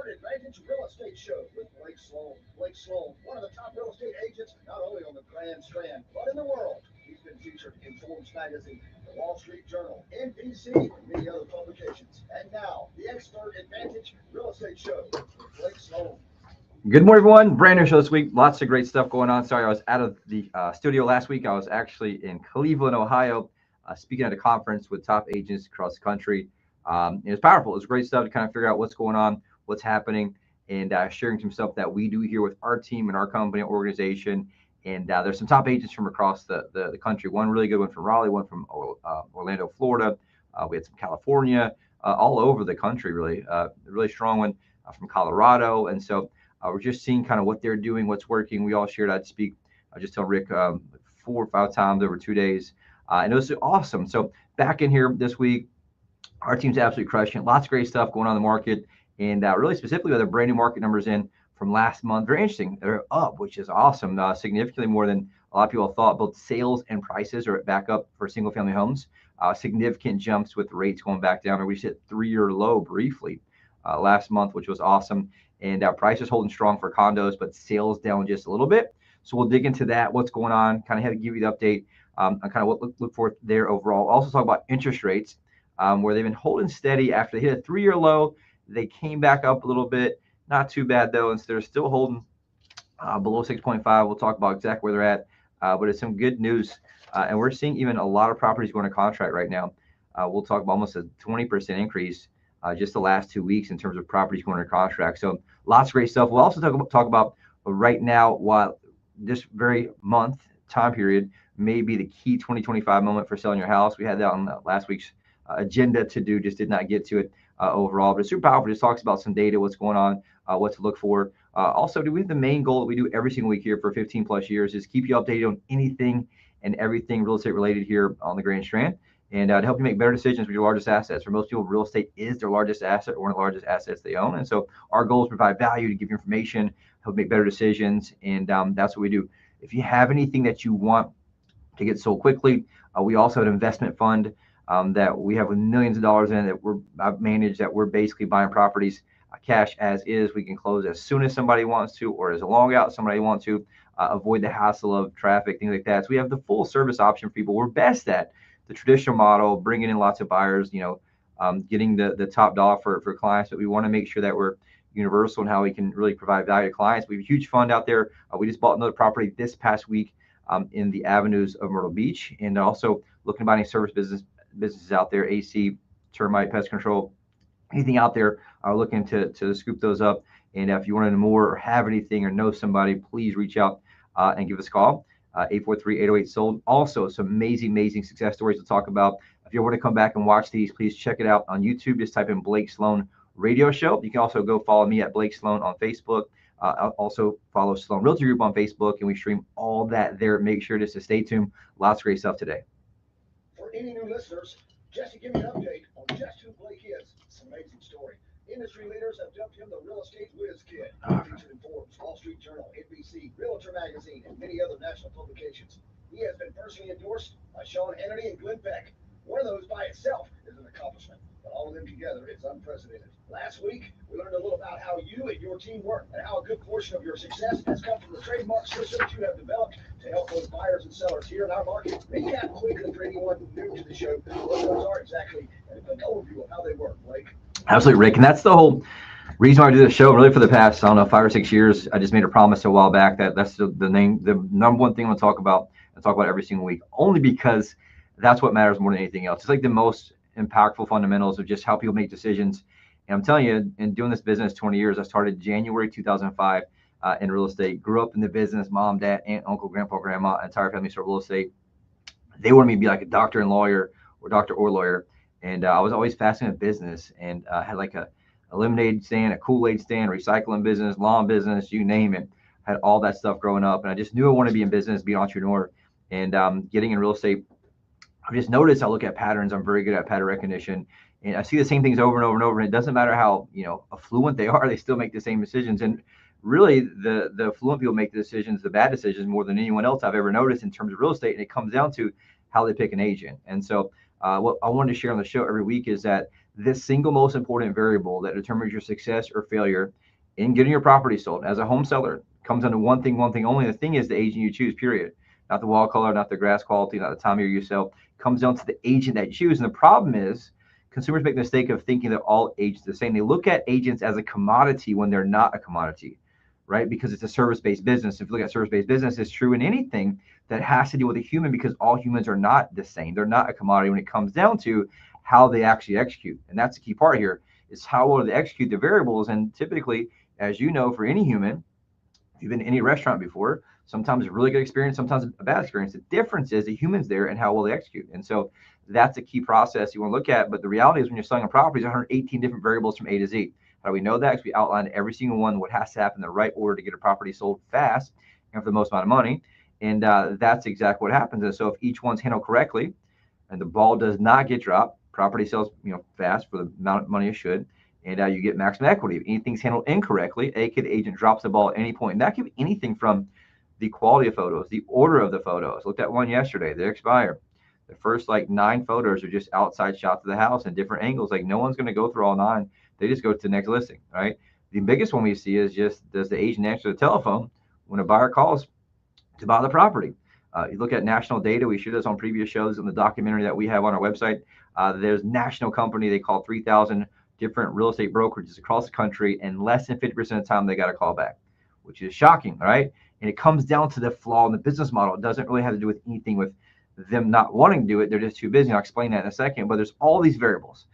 Advantage Real Estate Show with Blake Sloan. Blake Sloan, one of the top real estate agents, not only on the Grand Strand, but in the world. He's been featured in Forbes magazine, the Wall Street Journal, NBC, and many other publications. And now, the Expert Advantage Real Estate Show with Blake Sloan. Good morning, everyone. Brand new show this week. Lots of great stuff going on. Sorry, I was out of the studio last week. I was actually in Cleveland, Ohio, speaking at a conference with top agents across the country. It was powerful. It was great stuff to kind of figure out what's going on, what's happening, and sharing some stuff that we do here with our team and our company organization. And there's some top agents from across the country. One really good one from Raleigh, one from Orlando, Florida. We had some California, all over the country, really. A really strong one from Colorado. And so we're just seeing kind of what they're doing, what's working. We all shared. I'd speak. I just tell Rick 4 or 5 times over 2 days. And it was awesome. So back in here this week, our team's absolutely crushing it. Lots of great stuff going on in the market. And really specifically with the brand new market numbers in from last month. Very interesting. They're up, which is awesome. Significantly more than a lot of people thought. Both sales and prices are back up for single family homes. Significant jumps with rates going back down. We hit 3-year low briefly last month, which was awesome. And prices holding strong for condos, but sales down just a little bit. So we'll dig into that, what's going on, kind of have to give you the update on kind of what look for there overall. Also talk about interest rates, where they've been holding steady after they hit a 3-year low. They came back up a little bit, not too bad though, and so they're still holding below 6.5. We'll talk about exactly where they're at, but it's some good news. And we're seeing even a lot of properties going to contract right now. We'll talk about almost a 20% increase just the last 2 weeks in terms of properties going to contract. So lots of great stuff. We'll also talk about right now, while this very month time period may be the key 2025 moment for selling your house. We had that on last week's agenda to do, just did not get to it overall, but it's super powerful. Just talks about some data, what's going on, what to look for. Also, do we have the main goal that we do every single week here for 15 plus years is keep you updated on anything and everything real estate related here on the Grand Strand, and to help you make better decisions with your largest assets. For most people, real estate is their largest asset or one of the largest assets they own. And so our goal is to provide value, to give you information, help make better decisions. And that's what we do. If you have anything that you want to get sold quickly, we also have an investment fund that we have with millions of dollars in that I've managed, that we're basically buying properties cash as is. We can close as soon as somebody wants to, or as long out somebody wants to, avoid the hassle of traffic, things like that. So we have the full service option for people. We're best at the traditional model, bringing in lots of buyers, getting the top dollar for clients, but we want to make sure that we're universal in how we can really provide value to clients. We have a huge fund out there. We just bought another property this past week in the avenues of Myrtle Beach, and also looking to buy any service businesses out there, AC, termite, pest control, anything out there, looking to scoop those up. And if you want to know more or have anything or know somebody, please reach out and give us a call. 843-808-SOLD. Also, some amazing success stories to talk about. If you want to come back and watch these, please check it out on YouTube. Just type in Blake Sloan Radio Show. You can also go follow me at Blake Sloan on Facebook. Also follow Sloan Realty Group on Facebook, and we stream all that there. Make sure just to stay tuned. Lots of great stuff today. For any new listeners, Jesse, give me an update on just who Blake is. It's an amazing story. Industry leaders have dubbed him the real estate whiz kid. Featured in Forbes, Wall Street Journal, NBC, Realtor Magazine, and many other national publications. He has been personally endorsed by Sean Hannity and Glenn Beck. One of those by itself is an accomplishment, but all of them together is unprecedented. Last week, we learned a little about how you and your team work and how a good portion of your success has come from the trademark systems you have developed to help those buyers and sellers here in our market. Recap quickly for anyone new to the show what those are exactly, and a quick overview of how they work, Blake. Absolutely, Rick. And that's the whole reason why I do this show. Really, for the past, 5 or 6 years, I just made a promise a while back that that's the number one thing I'm going to talk about every single week, only because that's what matters more than anything else. It's like the most impactful fundamentals of just how people make decisions. And I'm telling you, in doing this business 20 years, I started January 2005 in real estate. Grew up in the business. Mom, dad, aunt, uncle, grandpa, grandma, entire family started real estate. They wanted me to be like a doctor and lawyer, or doctor or lawyer. And I was always fascinated with business, and had like a lemonade stand, a Kool-Aid stand, recycling business, lawn business, you name it. Had all that stuff growing up, and I just knew I wanted to be in business, be an entrepreneur. And getting in real estate, I just noticed I look at patterns. I'm very good at pattern recognition, and I see the same things over and over and over. And it doesn't matter how affluent they are; they still make the same decisions. And really, the affluent people make the decisions, the bad decisions, more than anyone else I've ever noticed in terms of real estate. And it comes down to how they pick an agent. And so what I wanted to share on the show every week is that the single most important variable that determines your success or failure in getting your property sold as a home seller comes down to one thing only. The thing is the agent you choose, period. Not the wall color, not the grass quality, not the time of year you sell. It comes down to the agent that you choose. And the problem is consumers make the mistake of thinking that all agents are the same. They look at agents as a commodity when they're not a commodity, right? Because it's a service-based business. If you look at service-based business, it's true in anything that has to do with a human, because all humans are not the same. They're not a commodity when it comes down to how they actually execute. And that's the key part here, is how well they execute the variables. And typically, as you know, for any human, if you've been to any restaurant before, sometimes a really good experience, sometimes a bad experience. The difference is the humans there and how well they execute. And so that's a key process you want to look at. But the reality is when you're selling a property, there's 118 different variables from A to Z. How do we know that? Because we outlined every single one, what has to happen in the right order to get a property sold fast and for the most amount of money. And that's exactly what happens. And so if each one's handled correctly and the ball does not get dropped, property sells fast for the amount of money it should, and you get maximum equity. If anything's handled incorrectly, aka the agent drops the ball at any point. And that could be anything from the quality of photos, the order of the photos. Looked at one yesterday, they expire. The first 9 photos are just outside shots of the house and different angles. No one's going to go through all 9. They just go to the next listing, right? The biggest one we see is just, does the agent answer the telephone when a buyer calls to buy the property? You look at national data. We showed this on previous shows in the documentary that we have on our website. There's national company. They call 3,000 different real estate brokerages across the country, and less than 50% of the time they got a call back, which is shocking, right? And it comes down to the flaw in the business model. It doesn't really have to do with anything with them not wanting to do it. They're just too busy. I'll explain that in a second. But there's all these variables.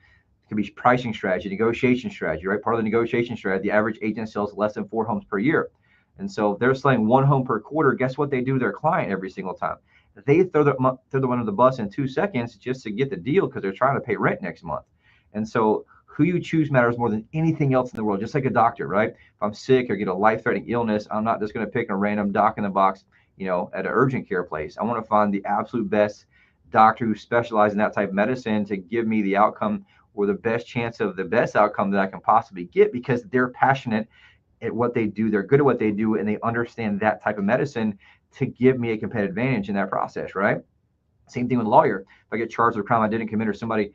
It could be pricing strategy, negotiation strategy, right? Part of the negotiation strategy, the average agent sells less than 4 homes per year. And so if they're selling 1 home per quarter, guess what they do to their client every single time? They throw the one under the bus in 2 seconds just to get the deal because they're trying to pay rent next month. And so who you choose matters more than anything else in the world, just like a doctor, right? If I'm sick or get a life-threatening illness, I'm not just going to pick a random doc in the box, at an urgent care place. I want to find the absolute best doctor who specializes in that type of medicine to give me the outcome or the best chance of the best outcome that I can possibly get, because they're passionate at what they do. They're good at what they do, and they understand that type of medicine to give me a competitive advantage in that process, right? Same thing with a lawyer. If I get charged with a crime I didn't commit, or somebody,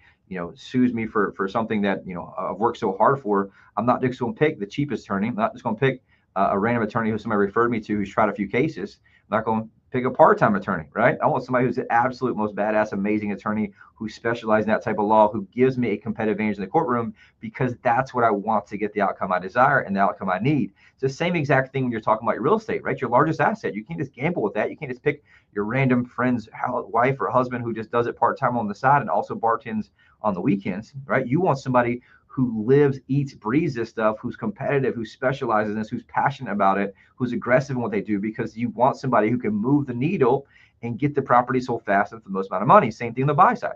sues me for something that, I've worked so hard for, I'm not just going to pick the cheapest attorney. I'm not just going to pick a random attorney who somebody referred me to who's tried a few cases. I'm not going to pick a part-time attorney, right? I want somebody who's the absolute most badass, amazing attorney who specializes in that type of law, who gives me a competitive advantage in the courtroom, because that's what I want to get the outcome I desire and the outcome I need. It's the same exact thing when you're talking about your real estate, right? Your largest asset. You can't just gamble with that. You can't just pick your random friend's wife or husband who just does it part-time on the side and also bartends on the weekends, right? You want somebody who lives, eats, breathes this stuff, who's competitive, who specializes in this, who's passionate about it, who's aggressive in what they do, because you want somebody who can move the needle and get the property sold fast and for the most amount of money. Same thing on the buy side.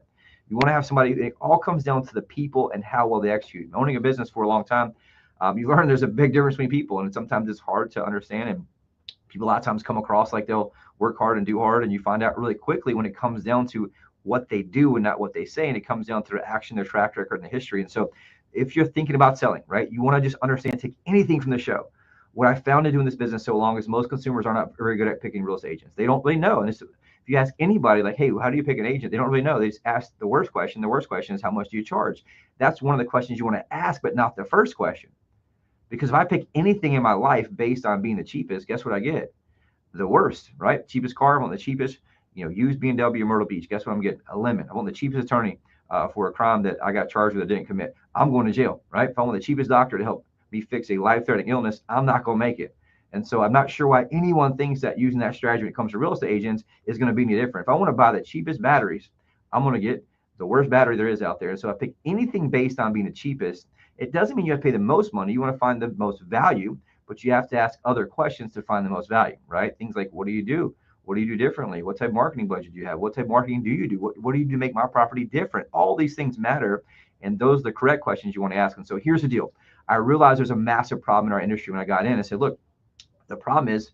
You want to have somebody, it all comes down to the people and how well they execute. Owning a business for a long time, you learn there's a big difference between people, and sometimes it's hard to understand. And people a lot of times come across like they'll work hard and do hard, and you find out really quickly when it comes down to what they do and not what they say. And it comes down to their action, their track record, and the history. And so if you're thinking about selling, right, you want to just understand, take anything from the show. What I found in doing this business so long is most consumers are not very good at picking real estate agents. They don't really know. And if you ask anybody, like, hey, how do you pick an agent? They don't really know. They just ask the worst question. The worst question is, how much do you charge? That's one of the questions you want to ask, but not the first question. Because if I pick anything in my life based on being the cheapest, guess what I get? The worst, right? Cheapest car, I want the cheapest, used BMW Myrtle Beach. Guess what I'm getting? A lemon. I want the cheapest attorney for a crime that I got charged with that didn't commit. I'm going to jail, right? If I want the cheapest doctor to help me fix a life-threatening illness, I'm not going to make it. And so I'm not sure why anyone thinks that using that strategy when it comes to real estate agents is going to be any different. If I want to buy the cheapest batteries, I'm going to get the worst battery there is out there. And so I pick anything based on being the cheapest. It doesn't mean you have to pay the most money. You want to find the most value, but you have to ask other questions to find the most value, right? Things like, what do you do? What do you do differently? What type of marketing budget do you have? What type of marketing do you do? What do you do to make my property different? All these things matter, and those are the correct questions you want to ask. And so here's the deal. I realized there's a massive problem in our industry when I got in. I said, look, the problem is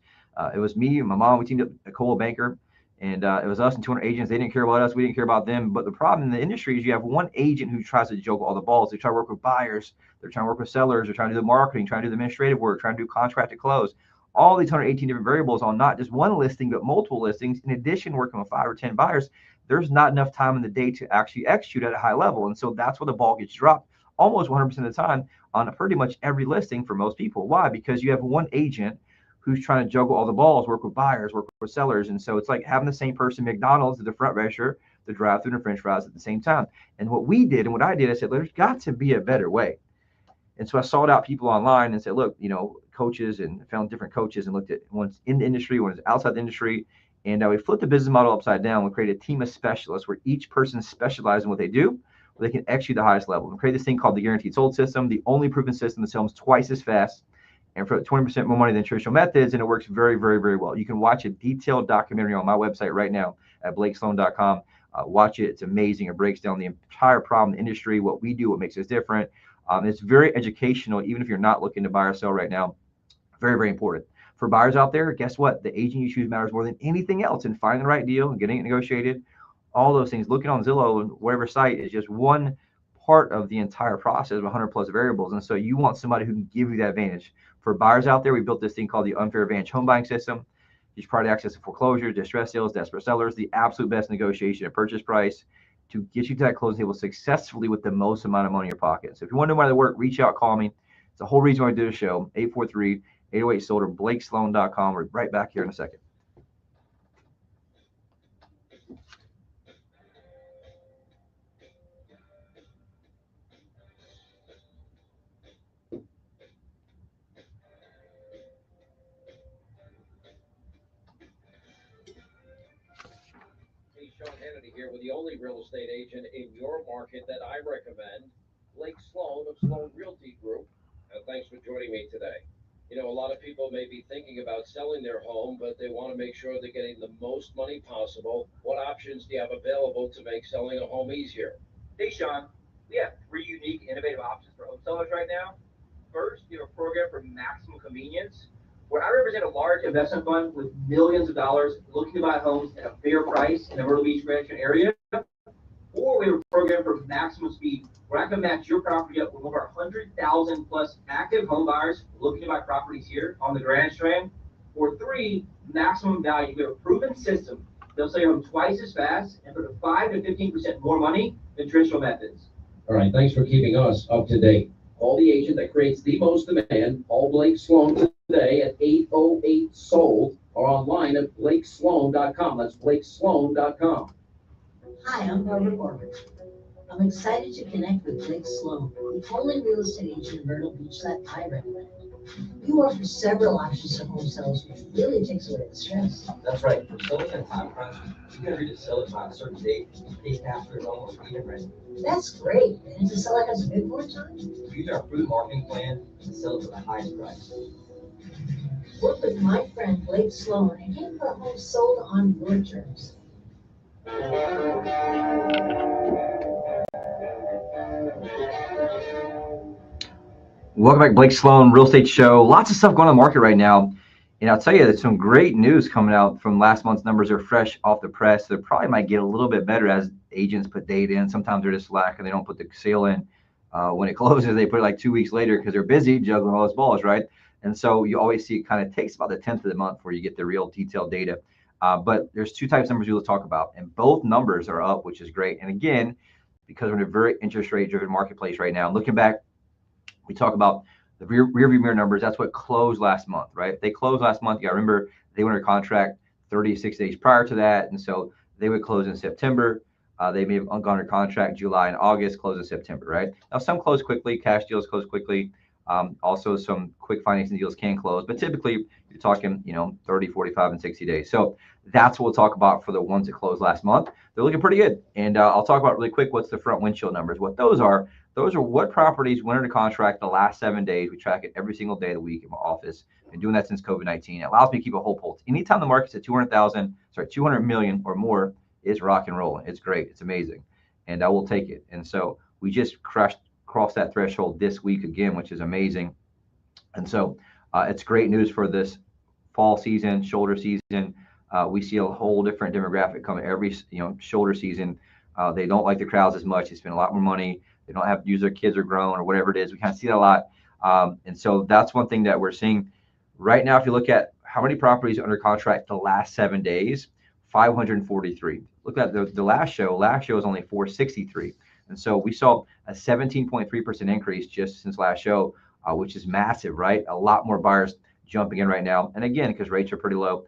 it was me and my mom. We teamed up a Coldwell Banker, and it was us and 200 agents. They didn't care about us. We didn't care about them. But the problem in the industry is you have one agent who tries to juggle all the balls. They try to work with buyers. They're trying to work with sellers. They're trying to do the marketing, trying to do the administrative work, trying to do contract to close. All these 118 different variables on not just one listing, but multiple listings. In addition, working with 5 or 10 buyers, there's not enough time in the day to actually execute at a high level. And so that's where the ball gets dropped almost 100% of the time on pretty much every listing for most people. Why? Because you have one agent who's trying to juggle all the balls, work with buyers, work with sellers. And so it's like having the same person, McDonald's, at the front register, the drive-through, and the French fries at the same time. And what we did and what I did, I said, there's got to be a better way. And so I sought out people online and said, look, coaches, and found different coaches and looked at one's in the industry, one's outside the industry. And we flipped the business model upside down. We created a team of specialists where each person specializes in what they do, where they can execute the highest level. We created this thing called the Guaranteed Sold System, the only proven system that sells twice as fast and for 20% more money than traditional methods. And it works very, very, very well. You can watch a detailed documentary on my website right now at blakesloan.com. Watch it. It's amazing. It breaks down the entire problem, the industry, what we do, what makes us different. It's very educational, even if you're not looking to buy or sell right now. Very, very important. For buyers out there, guess what? The agent you choose matters more than anything else, and finding the right deal and getting it negotiated, all those things. Looking on Zillow and whatever site is just one part of the entire process of 100 plus variables. And so you want somebody who can give you that advantage. For buyers out there, we built this thing called the Unfair Advantage Home Buying System. You should probably access to foreclosures, distress sales, desperate sellers, the absolute best negotiation and purchase price to get you to that closing table successfully with the most amount of money in your pocket. So if you want to know why they work, reach out, call me. It's the whole reason why I do the show, 843-808-SOLD or blakesloan.com. We're right back here in a second. Here with the only real estate agent in your market that I recommend, Blake Sloan of Sloan Realty Group. Thanks for joining me today. A lot of people may be thinking about selling their home, but they want to make sure they're getting the most money possible. What options do you have available to make selling a home easier? Hey, Sean, we have 3 unique, innovative options for home sellers right now. First, we have a program for maximum convenience, where I represent a large investment fund with millions of dollars looking to buy homes at a fair price in the Myrtle Beach Greenwich area. Or we have a program for maximum speed, where I can match your property up with over 100,000 plus active home buyers looking to buy properties here on the Grand Strand. Or 3, maximum value. We have a proven system. They'll sell your home twice as fast and for 5 to 15% more money than traditional methods. All right, thanks for keeping us up to date. Call the agent that creates the most demand. Call Blake Sloan today at 808-SOLD or online at blakesloan.com. That's blakesloan.com. Hi, I'm Barbara Corbett. I'm excited to connect with Blake Sloan, the only real estate agent in Myrtle Beach that I recommend. You offer several options to home sellers, which really takes away the stress. That's right. For sellers in time crunch, you can agree to sell it by a certain date and pay cash for his almost even rent. That's great. And if the seller has a bid for it time? Use our proven marketing plan and sell it for the highest price. Work with my friend Blake Sloan and get your home sold on your terms. Welcome back, Blake Sloan, Real Estate Show. Lots of stuff going on the market right now. And I'll tell you, there's some great news coming out from last month's numbers. Are fresh off the press. They probably might get a little bit better as agents put data in. Sometimes they're just slack and they don't put the sale in when it closes. They put it like 2 weeks later because they're busy juggling all those balls, right? And so you always see it kind of takes about the 10th of the month before you get the real detailed data. But there's 2 types of numbers we'll talk about, and both numbers are up, which is great. And again, because we're in a very interest rate driven marketplace right now, looking back, we talk about the rear view mirror numbers. That's what closed last month, right? If they closed last month, you got to remember they went under contract 36 days prior to that. And so they would close in September. They may have gone under contract July and August, close in September, right? Now, some close quickly, cash deals close quickly. Also, some quick financing deals can close, but typically you're talking, 30, 45, and 60 days. So that's what we'll talk about for the ones that closed last month. They're looking pretty good. And I'll talk about really quick what's the front windshield numbers. What those are what properties went under contract the last 7 days. We track it every single day of the week in my office. Been doing that since COVID-19. It allows me to keep a whole pulse. Anytime the market's at 200 million or more, it's rock and rolling. It's great. It's amazing. And I will take it. And so we just crossed that threshold this week again, which is amazing. And so it's great news for this fall season, shoulder season. We see a whole different demographic coming every shoulder season. They don't like the crowds as much. They spend a lot more money. They don't have to use their kids are grown or whatever it is. We kind of see that a lot. And so that's one thing that we're seeing right now. If you look at how many properties are under contract the last 7 days, 543. Look at the last show. Last show was only 463. And so we saw a 17.3% increase just since last show, which is massive, right? A lot more buyers jumping in right now. And again, because rates are pretty low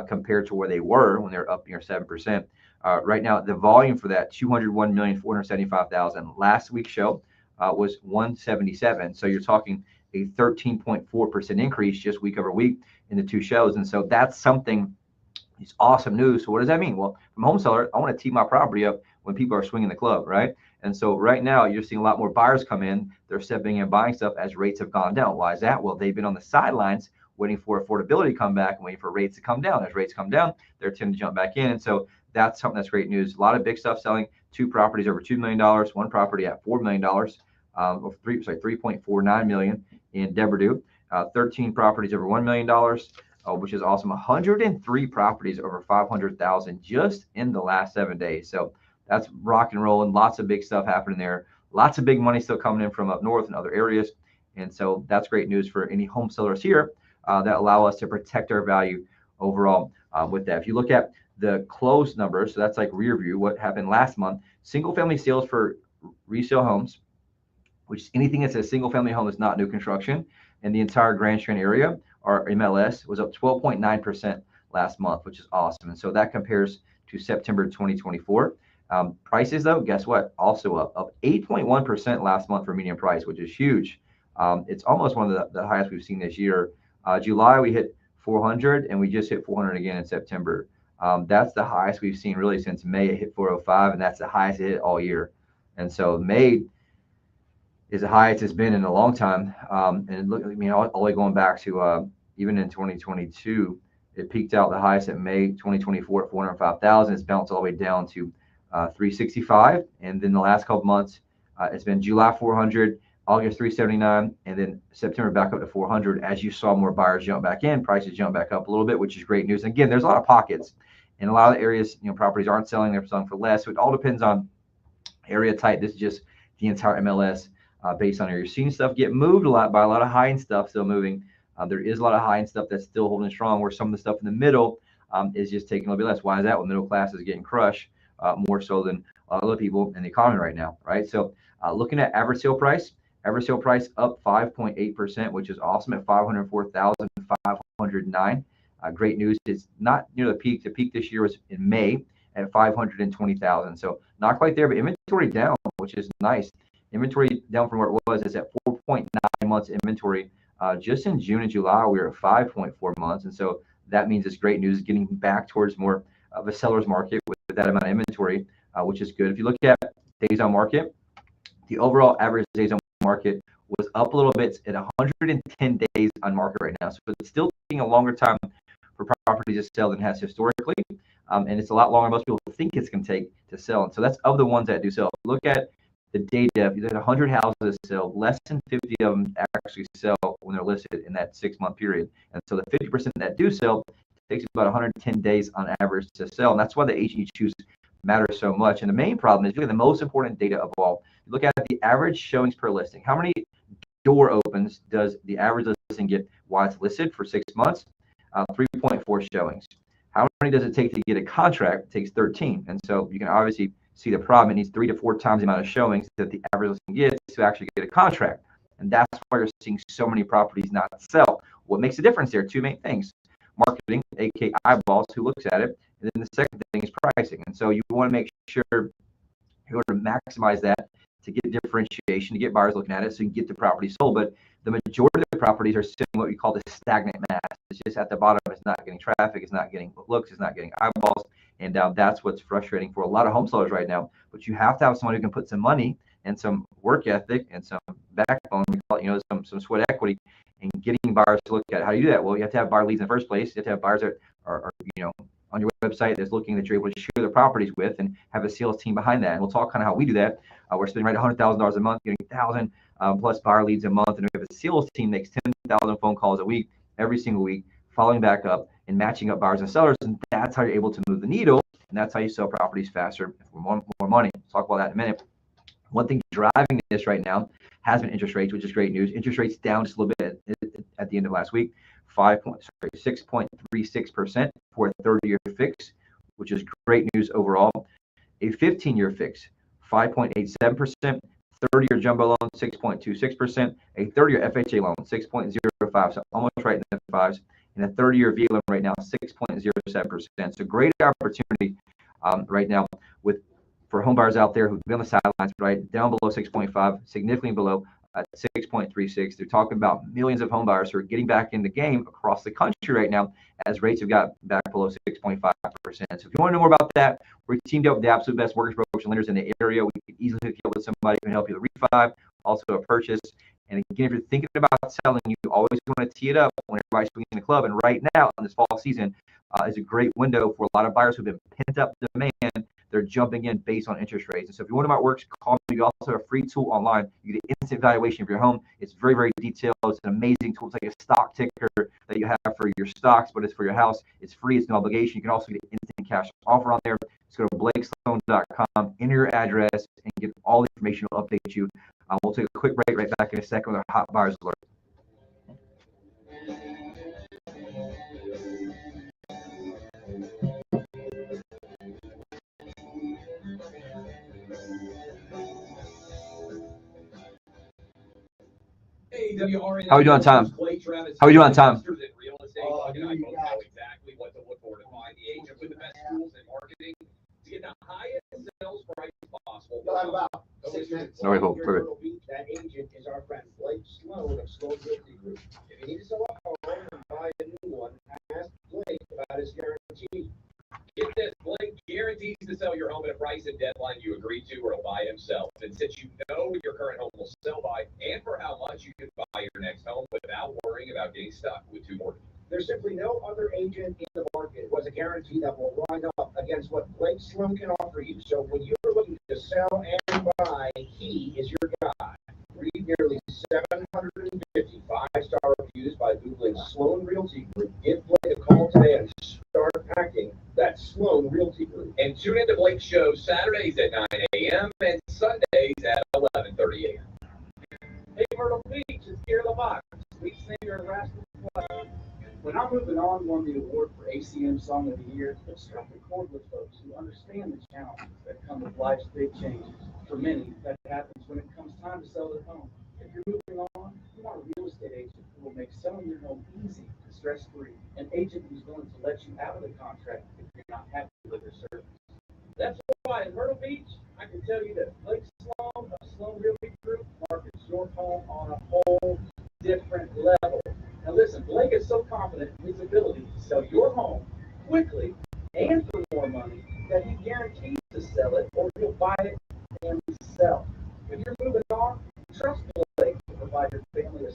compared to where they were when they're up near 7%. Right now, the volume for that 201,475,000 last week's show was 177. So you're talking a 13.4% increase just week over week in the two shows. And so that's something, it's awesome news. So what does that mean? Well, from home seller, I want to tee my property up when people are swinging the club, right? And so right now you're seeing a lot more buyers come in. They're stepping in and buying stuff as rates have gone down. Why is that? Well, they've been on the sidelines waiting for affordability to come back and waiting for rates to come down. As rates come down, they're tending to jump back in. And so that's something that's great news. A lot of big stuff selling. 2 properties over $2 million, 1 property at $4 million, $3.49 million in Devereux. 13 properties over $1 million, which is awesome. 103 properties over 500,000 just in the last 7 days. So that's rock and rolling. Lots of big stuff happening there. Lots of big money still coming in from up north and other areas. And so that's great news for any home sellers here that allow us to protect our value overall with that. If you look at the closed numbers, so that's like rear view, what happened last month, single family sales for resale homes, which is anything that's a single family home that's not new construction, in the entire Grand Strand area, our MLS was up 12.9% last month, which is awesome. And so that compares to September 2024. Prices, though, guess what? Also up 8.1% last month for median price, which is huge. It's almost one of the highest we've seen this year. July, we hit 400, and we just hit 400 again in September. That's the highest we've seen really since May. It hit 405, and that's the highest it hit all year. And so May is the highest it's been in a long time. And look, I mean, all the way going back to even in 2022, it peaked out the highest at May 2024 at 405,000. It's bounced all the way down to 365. And then the last couple months, it's been July 400, August 379, and then September back up to 400. As you saw more buyers jump back in, prices jump back up a little bit, which is great news. And again, there's a lot of pockets. In a lot of the areas, properties aren't selling, they're selling for less. So it all depends on area type. This is just the entire MLS based on you're seeing stuff get moved a lot by a lot of high-end stuff still moving. There is a lot of high-end stuff that's still holding strong, where some of the stuff in the middle is just taking a little bit less. Why is that? Well, middle class is getting crushed more so than other people in the economy right now, right? So looking at average sale price up 5.8%, which is awesome at 504,509. Great news. It's not near the peak. The peak this year was in May at 520,000. So not quite there, but inventory down, which is nice. Inventory down from where it was. It's at 4.9 months inventory. Just in June and July, we were at 5.4 months. And so that means it's great news, getting back towards more of a seller's market with that amount of inventory, which is good. If you look at days on market, the overall average days on market was up a little bit at 110 days on market right now. So it's still taking a longer time for properties to sell than it has historically. And it's a lot longer than most people think it's going to take to sell. And so that's of the ones that do sell. Look at the data. If you had 100 houses sell, less than 50 of them actually sell when they're listed in that 6-month period. And so the 50% that do sell takes about 110 days on average to sell. And that's why the HEQs matter so much. And the main problem is, look at the most important data of all. Look at the average showings per listing. How many door opens does the average listing get while it's listed for 6 months? 3.4 showings. How many does it take to get a contract? It takes 13. And so you can obviously see the problem. It needs 3 to 4 times the amount of showings that the average listing gets to actually get a contract. And that's why you're seeing so many properties not sell. What makes a difference there? 2 main things. Marketing, aka eyeballs, who looks at it. And then the second thing is pricing. And so you want to make sure you want to maximize that to get differentiation, to get buyers looking at it so you can get the property sold. But the majority of the properties are sitting what we call the stagnant mass. It's just at the bottom. It's not getting traffic. It's not getting looks. It's not getting eyeballs. And that's what's frustrating for a lot of home sellers right now. But you have to have someone who can put some money and some work ethic and some backbone, we call it, some sweat equity, and getting buyers to look at it. How do you do that? Well, you have to have buyer leads in the first place. You have to have buyers that are on your website that's looking, that you're able to share the properties with, and have a sales team behind that. And we'll talk kind of how we do that. We're spending right $100,000 a month, getting 1,000 plus buyer leads a month, and we have a sales team that makes 10,000 phone calls a week, every single week, following back up and matching up buyers and sellers. And that's how you're able to move the needle, and that's how you sell properties faster for more money. We'll talk about that in a minute. One thing driving this right now has been interest rates, which is great news. Interest rates down just a little bit at the end of last week, 6.36% for a 30-year fix, which is great news overall. A 15-year fix, 5.87%. 30-year jumbo loan, 6.26%. A 30-year FHA loan, 6.05%, so almost right in the fives. And a 30-year V loan right now, 6.07%. So great opportunity right now for home buyers out there who've been on the sidelines, right down below 6.5, significantly below at 6.36. They're talking about millions of home buyers who are getting back in the game across the country right now as rates have got back below 6.5%. So if you want to know more about that, we're teamed up with the absolute best mortgage brokers and lenders in the area. We can easily hook you up with somebody who can help you with a refi, also a purchase. And again, if you're thinking about selling, you always want to tee it up when everybody's swinging in the club. And right now, in this fall season, is a great window for a lot of buyers who've been pent up demand. They're jumping in based on interest rates. And so if you want to know about works, call me. You also have a free tool online. You get an instant valuation of your home. It's very, very detailed. It's an amazing tool. It's like a stock ticker that you have for your stocks, but it's for your house. It's free. It's no obligation. You can also get an instant cash offer on there. Just go to blakesloan.com, enter your address, and get all the information. Will update you. We'll take a quick break right back in a second with our hot buyers alert. Hey, WRNN. How are we doing, Tom? How are we doing, Tom? I know exactly what to look for to find the agent with the best tools and marketing to get the highest sales price possible. You'll have about 6 minutes. No, wait, hold, Here in wait. Myrtle Beach, that agent is our friend Blake Sloan of Sloan Realty Group. If you need to sell a home and buy a new one, ask Blake about his guarantee. Get this, Blake guarantees to sell your home at a price and deadline you agree to, or he'll buy it himself. And since you know what your current home will sell by and for how much, you can buy your next home without worrying about getting stuck with two mortgages. There's simply no other agent in the market who has a guarantee that will line up against what Blake Sloan can offer you. So when you're looking to sell and buy, he is your guy. Read nearly 750 five-star reviews by Googling Sloan Realty Group. Give Blake a call today and start packing that Sloan Realty Group. And tune into Blake's show Saturdays at 9 a.m. and Sundays at 11:30 a.m. Hey, Myrtle Beach, it's Gary LaBox, lead singer and Rascal Flatts. When I'm Moving On won the award for ACM Song of the Year, it struck a chord with folks who understand the challenges that come with life's big changes. For many, that happens when it comes time to sell their home. If you're moving on, you want a real estate agent who will make selling your home easy and stress-free. An agent who's willing to let you out of the contract if you're not happy with their service. That's why in Myrtle Beach, I can tell you that Blake Sloan of Sloan Realty Group markets your home on a whole different level. Now listen, Blake is so confident in his ability to sell your home quickly and for more money that he guarantees to sell it or he'll buy it himself. If you're moving on, trust Blake to provide your family a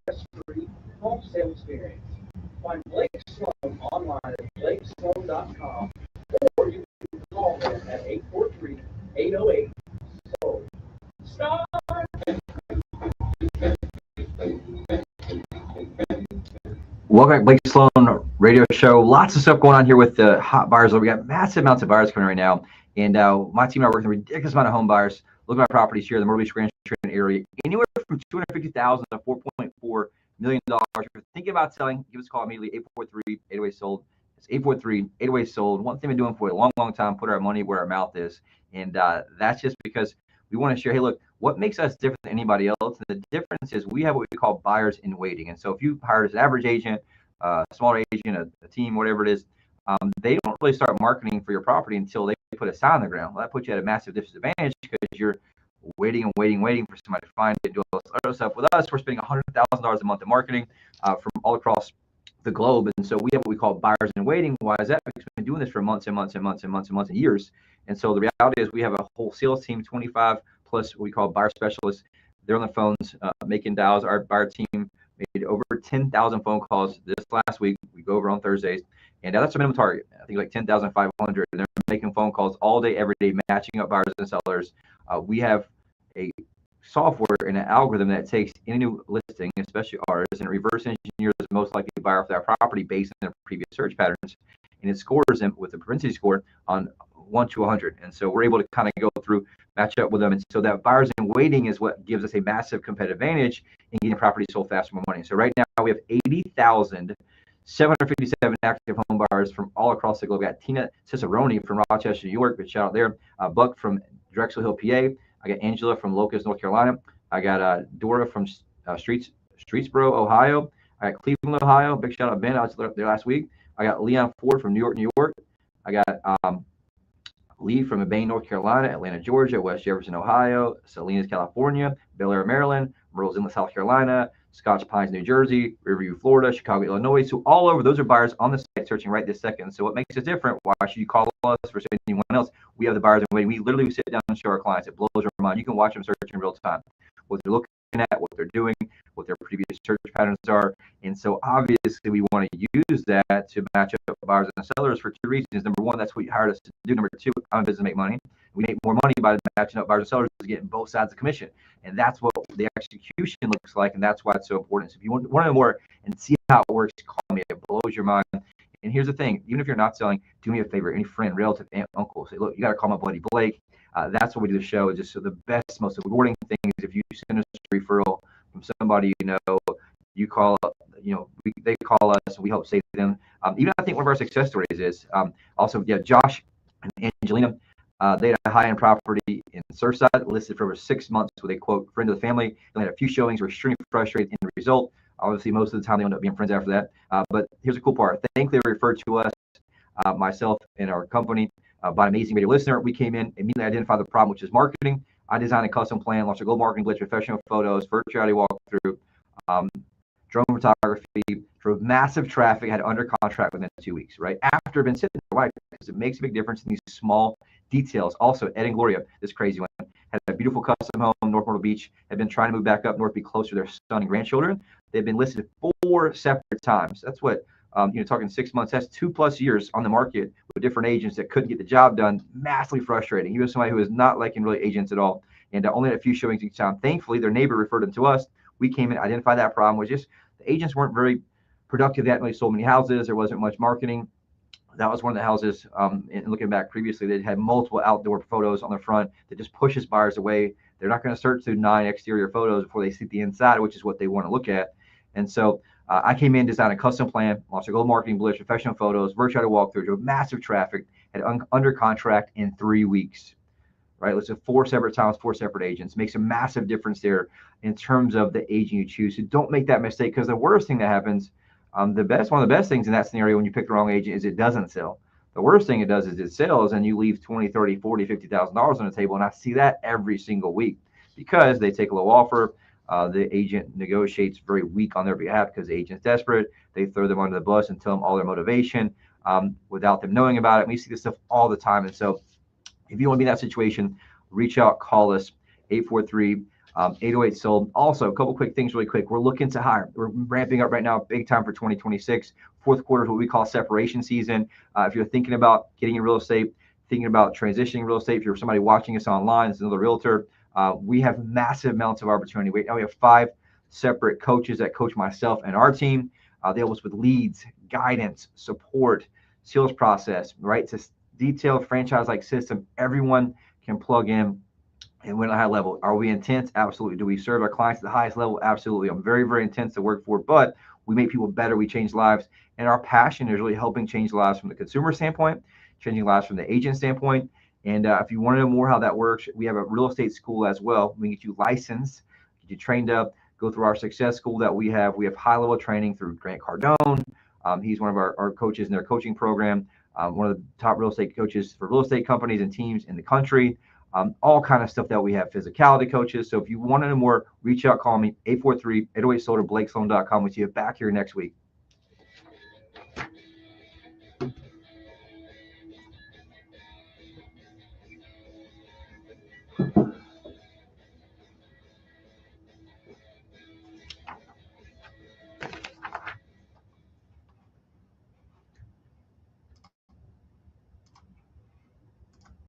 stress-free home sale experience. Find Blake Sloan online at blakesloan.com or you can call him at 843-808-SOLD. Start! Welcome back, Blake Sloan radio show. Lots of stuff going on here with the hot buyers. We got massive amounts of buyers coming right now. And my team and I are working with a ridiculous amount of home buyers. Look at my properties here in the Myrtle Beach Grand Trenton area, anywhere from $250,000 to $4.4 million. If you're thinking about selling, give us a call immediately, 843-808-SOLD. It's 843-808-SOLD. One thing we've been doing for a long, long time, put our money where our mouth is. And that's just because we want to share, hey, look, what makes us different than anybody else? And the difference is we have what we call buyers in waiting. And so if you hired as an average agent, a smaller agent, a team, whatever it is, they don't really start marketing for your property until they put a sign on the ground. Well, that puts you at a massive disadvantage because you're waiting and waiting for somebody to find it, do all this other stuff. With us, we're spending $100,000 a month in marketing from all across the globe. And so we have what we call buyers in waiting. Why is that? Because we've been doing this for months and months and months and months and months and years. And so the reality is we have a whole sales team, 25 plus what we call buyer specialists. They're on the phones making dials. Our buyer team made over 10,000 phone calls this last week. We go over on Thursdays. And that's our minimum target. I think like 10,500. And they're making phone calls all day, every day, matching up buyers and sellers. We have a software and an algorithm that takes any new listing, especially ours, and it reverse engineers the most likely buyer for that property based on their previous search patterns. And it scores them with a propensity score on 1 to 100. And so we're able to kind of go through, match up with them. And so that buyers in waiting is what gives us a massive competitive advantage in getting properties sold faster, more money. So right now we have 80,000 757 active home buyers from all across the globe. We got Tina Cicerone from Rochester, New York. Good shout out there. Buck from Drexel Hill, PA. I got Angela from Locust, North Carolina. I got Dora from Streetsboro, Ohio. I got Cleveland, Ohio. Big shout out Ben. I was there last week. I got Leon Ford from New York, New York. I got Lee from Urbana, North Carolina, Atlanta, Georgia, West Jefferson, Ohio, Salinas, California, Bel Air, Maryland, Myrtle Inlet, South Carolina, Scotch Pines, New Jersey, Riverview, Florida, Chicago, Illinois. So all over, those are buyers on the site searching right this second. So what makes us different? Why should you call us versus anyone else? We have the buyers in waiting. We literally sit down and show our clients. It blows our mind. You can watch them search in real time, what they're looking at, what they're doing, what their previous search patterns are. And so obviously we want to use that to match up buyers and sellers for two reasons. Number one, that's what you hired us to do. Number two, I'm in business to make money. We make more money by matching up buyers and sellers, is getting both sides of commission. And that's what the execution looks like. And that's why it's so important. So if you want to know more and see how it works, call me. It blows your mind. And here's the thing, even if you're not selling, do me a favor, any friend, relative, aunt, uncle, say, look, you got to call my buddy Blake. That's what we do the show. Just so the best, most rewarding thing is if you send us a referral from somebody you know, you call, they call us and we help save them. Even I think one of our success stories is also, Josh and Angelina, they had a high-end property in Surfside listed for over 6 months with a quote, friend of the family. They had a few showings, were extremely frustrated in the result. Obviously, most of the time they end up being friends after that. But here's the cool part. Thankfully, they referred to us, myself and our company, by an amazing radio listener. We came in, immediately identified the problem, which is marketing. I designed a custom plan, launched a global marketing blitz, professional photos, virtual reality walkthrough, drone photography, drove massive traffic, had under contract within 2 weeks, right? After been sitting there, why? Because it makes a big difference in these small details. Also, Ed and Gloria, this crazy one, had a beautiful custom home, North Myrtle Beach, had been trying to move back up north, be closer to their son and grandchildren. They've been listed 4 separate times. That's what, talking 6 months, that's 2+ years on the market with different agents that couldn't get the job done. Massively frustrating. He was somebody who was not liking really agents at all, and only had a few showings each time. Thankfully, their neighbor referred them to us. We came in, identified that problem, was just the agents weren't very productive. They hadn't really sold many houses. There wasn't much marketing. That was one of the houses, and looking back previously, they had multiple outdoor photos on the front that just pushes buyers away. They're not going to search through 9 exterior photos before they see the inside, which is what they want to look at. And so I came in, designed a custom plan, launched a global marketing blitz, professional photos, virtual walkthrough, drove massive traffic, had under contract in 3 weeks. Right, let's say 4 separate times, 4 separate agents. Makes a massive difference there in terms of the agent you choose. So don't make that mistake, because the worst thing that happens, one of the best things in that scenario when you pick the wrong agent is it doesn't sell. The worst thing it does is it sells and you leave $20,000, $30,000, $40,000, $50,000 on the table. And I see that every single week because they take a low offer. The agent negotiates very weak on their behalf because the agent's desperate. They throw them under the bus and tell them all their motivation without them knowing about it. We see this stuff all the time. And so if you want to be in that situation, reach out, call us, 843-808-SOLD. Also, a couple quick things really quick. We're looking to hire. We're ramping up right now, big time for 2026. Fourth quarter is what we call separation season. If you're thinking about getting in real estate, thinking about transitioning real estate, if you're somebody watching us online as another realtor, we have massive amounts of opportunity. We have 5 separate coaches that coach myself and our team. They help us with leads, guidance, support, sales process, right? To detailed franchise-like system everyone can plug in and win at a high level. Are we intense? Absolutely. Do we serve our clients at the highest level? Absolutely. I'm very, very intense to work for, but we make people better. We change lives. And our passion is really helping change lives from the consumer standpoint, changing lives from the agent standpoint. And if you want to know more how that works, we have a real estate school as well. We get you licensed, get you trained up, go through our success school that we have. We have high-level training through Grant Cardone. He's one of our coaches in their coaching program. One of the top real estate coaches for real estate companies and teams in the country. All kind of stuff that we have, physicality coaches. So if you want to know more, reach out, call me, 843-808-SOLD or BlakeSloan.com. We'll see you back here next week.